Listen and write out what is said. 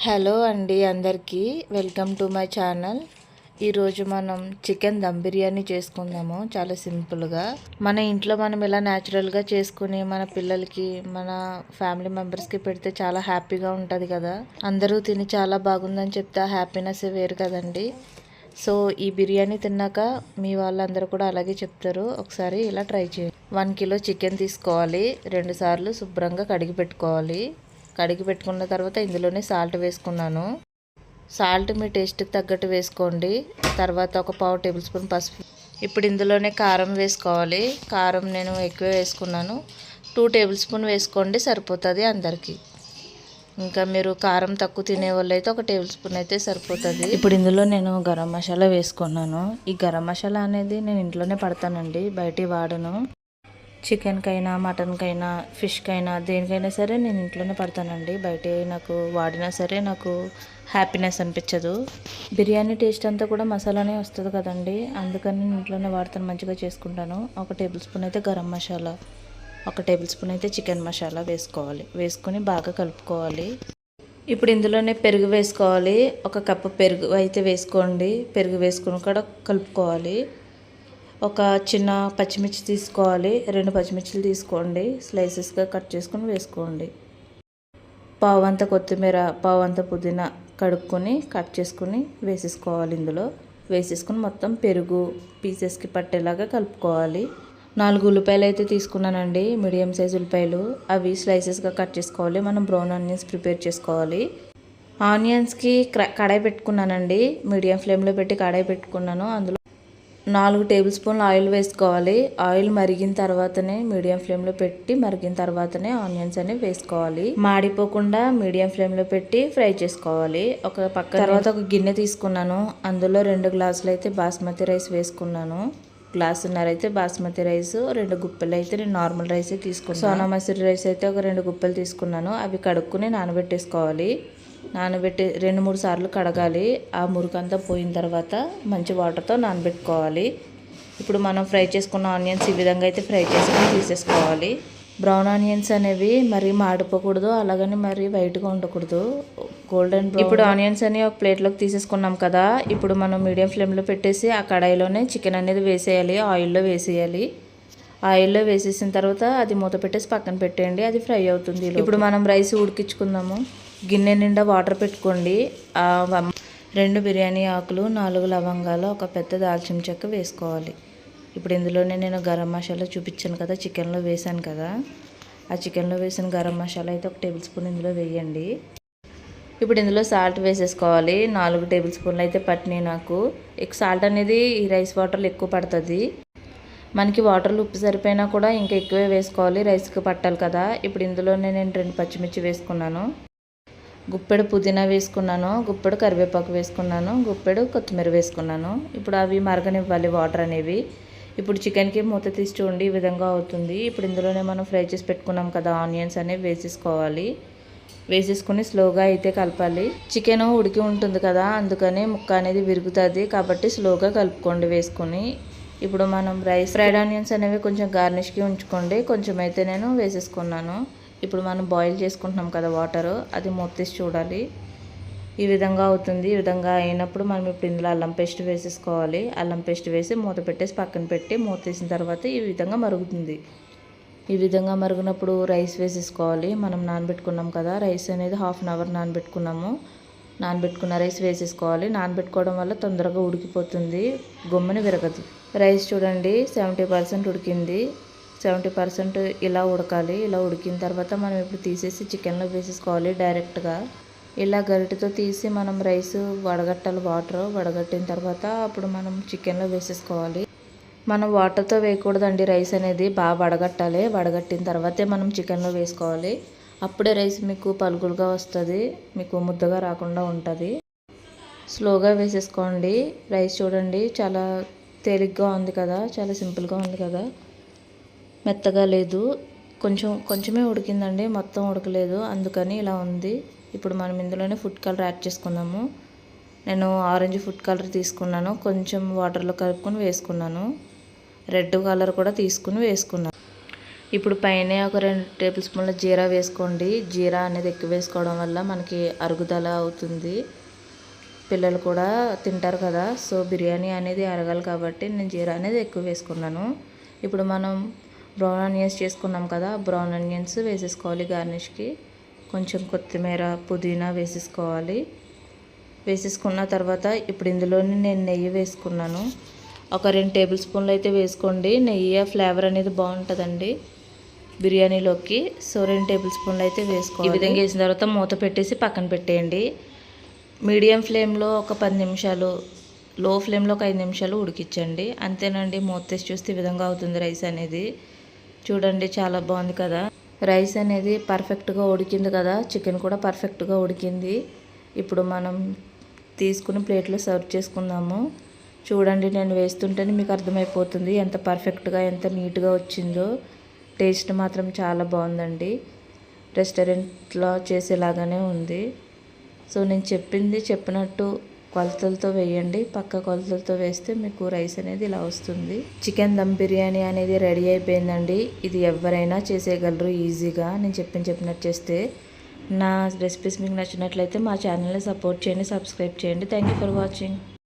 Hello అండి, అందరికీ welcome to my channel. ఈరోజు మనం చికెన్ దమ్ బిర్యానీ చేసుకుందాము. చాలా సింపుల్గా మన ఇంట్లో మనం ఇలా న్యాచురల్గా చేసుకుని మన పిల్లలకి, మన ఫ్యామిలీ మెంబర్స్కి పెడితే చాలా హ్యాపీగా ఉంటుంది కదా. అందరూ తిని చాలా బాగుందని చెప్తే హ్యాపీనెస్ వేరు కదండి. సో ఈ బిర్యానీ తిన్నాక మీ వాళ్ళందరూ కూడా అలాగే చెప్తారు. ఒకసారి ఇలా ట్రై చేయండి. 1 కిలో చికెన్ తీసుకోవాలి. 2 సార్లు శుభ్రంగా కడిగి పెట్టుకోవాలి. కడిగి పెట్టుకున్న తర్వాత ఇందులోనే సాల్ట్ వేసుకున్నాను. సాల్ట్ మీ టేస్ట్కి తగ్గట్టు వేసుకోండి. తర్వాత ఒక 1/2 టేబుల్ స్పూన్ పసుపు. ఇప్పుడు ఇందులోనే కారం వేసుకోవాలి. కారం నేను ఎక్కువ వేసుకున్నాను. 2 టేబుల్ స్పూన్ వేసుకోండి, సరిపోతుంది అందరికీ. ఇంకా మీరు కారం తక్కువ తినే వాళ్ళు అయితే 1 టేబుల్ స్పూన్ అయితే సరిపోతుంది. ఇప్పుడు ఇందులో నేను గరం మసాలా వేసుకున్నాను. ఈ గరం మసాలా అనేది నేను ఇంట్లోనే పడతానండి, బయట వాడను. చికెన్కైనా, మటన్కైనా, ఫిష్కైనా, దేనికైనా సరే నేను ఇంట్లోనే పడతానండి. బయట నాకు వాడినా సరే నాకు హ్యాపీనెస్ అనిపించదు. బిర్యానీ టేస్ట్ అంతా కూడా మసాలానే వస్తుంది కదండి, అందుకని నేను ఇంట్లోనే వాడతాను, మంచిగా చేసుకుంటాను. 1 టేబుల్ స్పూన్ అయితే గరం మసాలా, 1 టేబుల్ స్పూన్ అయితే చికెన్ మసాలా వేసుకోవాలి. వేసుకొని బాగా కలుపుకోవాలి. ఇప్పుడు ఇందులోనే పెరుగు వేసుకోవాలి. 1 కప్పు పెరుగు అయితే వేసుకోండి. పెరుగు వేసుకొని కూడా కలుపుకోవాలి. ఒక చిన్న పచ్చిమిర్చి తీసుకోవాలి. 2 పచ్చిమిర్చిలు తీసుకోండి, స్లైసెస్గా కట్ చేసుకొని వేసుకోండి. పావంత కొత్తిమీర, పావంత పుదీనా కడుక్కొని కట్ చేసుకొని వేసేసుకోవాలి. ఇందులో వేసేసుకొని మొత్తం పెరుగు పీసెస్కి పట్టేలాగా కలుపుకోవాలి. 4 ఉల్లిపాయలు అయితే తీసుకున్నానండి, మీడియం సైజ్ ఉల్లిపాయలు. అవి స్లైసెస్గా కట్ చేసుకోవాలి. మనం బ్రౌన్ ఆనియన్స్ ప్రిపేర్ చేసుకోవాలి. ఆనియన్స్కి కడాయి పెట్టుకున్నానండి, మీడియం ఫ్లేమ్లో పెట్టి కడాయి పెట్టుకున్నాను. అందులో 4 టేబుల్ స్పూన్లు ఆయిల్ వేసుకోవాలి. ఆయిల్ మరిగిన తర్వాతనే, మీడియం ఫ్లేమ్లో పెట్టి మరిగిన తర్వాతనే ఆనియన్స్ అనేవి వేసుకోవాలి. మాడిపోకుండా మీడియం ఫ్లేమ్లో పెట్టి ఫ్రై చేసుకోవాలి. ఒక పక్క తర్వాత ఒక గిన్నె తీసుకున్నాను. అందులో 2 గ్లాసులు అయితే బాస్మతి రైస్ వేసుకున్నాను. గ్లాసున్నర అయితే బాస్మతి రైస్, 2 గుప్పెలు అయితే నేను నార్మల్ రైస్ తీసుకున్నాను. సోనా మసూరి రైస్ అయితే ఒక 2 గుప్పెలు తీసుకున్నాను. అవి కడుక్కుని నానబెట్టేసుకోవాలి. నానబెట్టి 2-3 సార్లు కడగాలి. ఆ మురికంతా పోయిన తర్వాత మంచి వాటర్తో నానబెట్టుకోవాలి. ఇప్పుడు మనం ఫ్రై చేసుకున్న ఆనియన్స్ ఈ విధంగా అయితే ఫ్రై చేసుకొని తీసేసుకోవాలి. బ్రౌన్ ఆనియన్స్ అనేవి మరీ మాడిపోకూడదు, అలాగని మరీ వైట్గా ఉండకూడదు, గోల్డెన్ బ్రౌన్. ఇప్పుడు ఆనియన్స్ అని ఒక ప్లేట్లోకి తీసేసుకున్నాం కదా. ఇప్పుడు మనం మీడియం ఫ్లేమ్లో పెట్టేసి ఆ కడాయిలోనే చికెన్ అనేది వేసేయాలి. ఆయిల్లో వేసేయాలి. ఆయిల్లో వేసేసిన తర్వాత అది మూత పెట్టేసి పక్కన పెట్టేయండి, అది ఫ్రై అవుతుంది. ఇప్పుడు మనం రైస్ ఉడికించుకుందాము. గిన్నె నిండా వాటర్ పెట్టుకోండి. 2 బిర్యానీ ఆకులు, 4 లవంగాలు, ఒక పెద్ద దాల్చిన చెక్క వేసుకోవాలి. ఇప్పుడు ఇందులోనే నేను గరం మసాలా చూపించాను కదా, చికెన్లో వేసాను కదా, ఆ చికెన్లో వేసిన గరం మసాలా అయితే 1 టేబుల్ స్పూన్ ఇందులో వేయండి. ఇప్పుడు ఇందులో సాల్ట్ వేసేసుకోవాలి. 4 టేబుల్ స్పూన్లు అయితే పట్టినాయి నాకు. సాల్ట్ అనేది ఈ రైస్ వాటర్లో ఎక్కువ పడుతుంది. మనకి వాటర్లో ఉప్పు సరిపోయినా కూడా ఇంకా ఎక్కువే వేసుకోవాలి, రైస్కి పట్టాలి కదా. ఇప్పుడు ఇందులోనే నేను 2 పచ్చిమిర్చి వేసుకున్నాను, గుప్పెడు పుదీనా వేసుకున్నాను, గుప్పెడు కరివేపాకు వేసుకున్నాను, గుప్పెడు కొత్తిమీర వేసుకున్నాను. ఇప్పుడు అవి మరగనివ్వాలి వాటర్ అనేవి. ఇప్పుడు చికెన్కి మూత తీసి చూడండి, ఈ విధంగా అవుతుంది. ఇప్పుడు ఇందులోనే మనం ఫ్రై చేసి పెట్టుకున్నాం కదా ఆనియన్స్ అనేవి వేసేసుకోవాలి. వేసేసుకుని స్లోగా అయితే కలపాలి. చికెన్ ఉడికి ఉంటుంది కదా, అందుకని ముక్క అనేది విరుగుతుంది, కాబట్టి స్లోగా కలుపుకోండి వేసుకొని. ఇప్పుడు మనం ఫ్రైడ్ ఆనియన్స్ అనేవి కొంచెం గార్నిష్కి ఉంచుకోండి. కొంచెం అయితే నేను వేసేసుకున్నాను. ఇప్పుడు మనం బాయిల్ చేసుకుంటున్నాం కదా వాటర్, అది మూత తీసి చూడాలి. ఈ విధంగా అవుతుంది. ఈ విధంగా అయినప్పుడు మనం ఇప్పుడు ఇందులో అల్లం పేస్ట్ వేసేసుకోవాలి. అల్లం పేస్ట్ వేసి మూత పెట్టేసి పక్కన పెట్టి మూత తీసిన తర్వాత ఈ విధంగా మరుగుతుంది. ఈ విధంగా మరుగునప్పుడు రైస్ వేసేసుకోవాలి. మనం నానబెట్టుకున్నాం కదా, రైస్ అనేది 1/2 అవర్ నానబెట్టుకున్నాము. నానబెట్టుకున్న రైస్ వేసేసుకోవాలి. నానబెట్టుకోవడం వల్ల తొందరగా ఉడికిపోతుంది, గమ్మున విరగదు. రైస్ చూడండి 70% ఉడికింది. 70% ఇలా ఉడకాలి. ఇలా ఉడికిన తర్వాత మనం ఇప్పుడు తీసేసి చికెన్లో వేసేసుకోవాలి డైరెక్ట్గా. ఇలా గరిటెతో తీసి మనం రైస్ వడగట్టాలి. వాటర్ వడగట్టిన తర్వాత అప్పుడు మనం చికెన్లో వేసేసుకోవాలి. మనం వాటర్తో వేయకూడదండి, రైస్ అనేది బాగా వడగట్టాలి. వడగట్టిన తర్వాతే మనం చికెన్లో వేసుకోవాలి. అప్పుడే రైస్ మీకు పలుకులుగా వస్తుంది, మీకు ముద్దగా రాకుండా ఉంటుంది. స్లోగా వేసేసుకోండి. రైస్ చూడండి చాలా తేలిగ్గా ఉంది కదా, చాలా సింపుల్గా ఉంది కదా, మెత్తగా లేదు, కొంచెమే ఉడికిందండి, మొత్తం ఉడకలేదు, అందుకని ఇలా ఉంది. ఇప్పుడు మనం ఇందులోనే ఫుడ్ కలర్ యాడ్ చేసుకుందాము. నేను ఆరెంజ్ ఫుడ్ కలర్ తీసుకున్నాను, కొంచెం వాటర్లో కలుపుకొని వేసుకున్నాను. రెడ్ కలర్ కూడా తీసుకుని వేసుకున్నాను. ఇప్పుడు పైన ఒక 2 టేబుల్ స్పూన్ల జీరా వేసుకోండి. జీరా అనేది ఎక్కువ వేసుకోవడం వల్ల మనకి అరుగుదల అవుతుంది. పిల్లలు కూడా తింటారు కదా, సో బిర్యానీ అనేది అరగాలి కాబట్టి నేను జీరా అనేది ఎక్కువ వేసుకున్నాను. ఇప్పుడు మనం బ్రౌన్ ఆనియన్స్ చేసుకున్నాం కదా, బ్రౌన్ ఆనియన్స్ వేసేసుకోవాలి గార్నిష్కి. కొంచెం కొత్తిమీర, పుదీనా వేసేసుకోవాలి. వేసేసుకున్న తర్వాత ఇప్పుడు ఇందులోని నేను నెయ్యి వేసుకున్నాను. ఒక 2 టేబుల్ స్పూన్లు అయితే వేసుకోండి. నెయ్యి ఫ్లేవర్ అనేది బాగుంటుందండి బిర్యానీలోకి. సో 2 టేబుల్ స్పూన్లు అయితే వేసుకోవాలి. ఈ విధంగా వేసిన తర్వాత మూత పెట్టేసి పక్కన పెట్టేయండి. మీడియం ఫ్లేమ్లో ఒక 10 నిమిషాలు, లో ఫ్లేమ్లో ఒక 5 నిమిషాలు ఉడికించండి. అంతేనండి. మూత తీసి చూస్తే ఈ విధంగా అవుతుంది రైస్ అనేది. చూడండి చాలా బాగుంది కదా. రైస్ అనేది పర్ఫెక్ట్గా ఉడికింది కదా, చికెన్ కూడా పర్ఫెక్ట్గా ఉడికింది. ఇప్పుడు మనం తీసుకుని ప్లేట్లో సర్వ్ చేసుకుందాము. చూడండి, నేను వేస్తుంటేనే మీకు అర్థమైపోతుంది ఎంత పర్ఫెక్ట్గా, ఎంత నీట్గా వచ్చిందో. టేస్ట్ మాత్రం చాలా బాగుందండి. రెస్టారెంట్లో చేసేలాగానే ఉంది. సో నేను చెప్పినట్టు కొలతలతో వేయండి. పక్క కొలతలతో వేస్తే మీకు రైస్ అనేది ఇలా వస్తుంది. చికెన్ దమ్ బిర్యానీ అనేది రెడీ అయిపోయిందండి. ఇది ఎవరైనా చేసేయగలరు ఈజీగా. నేను చెప్పినట్టు చేస్తే. నా రెసిపీస్ మీకు నచ్చినట్లయితే మా ఛానల్ని సపోర్ట్ చేయండి, సబ్స్క్రైబ్ చేయండి. Thank you for watching.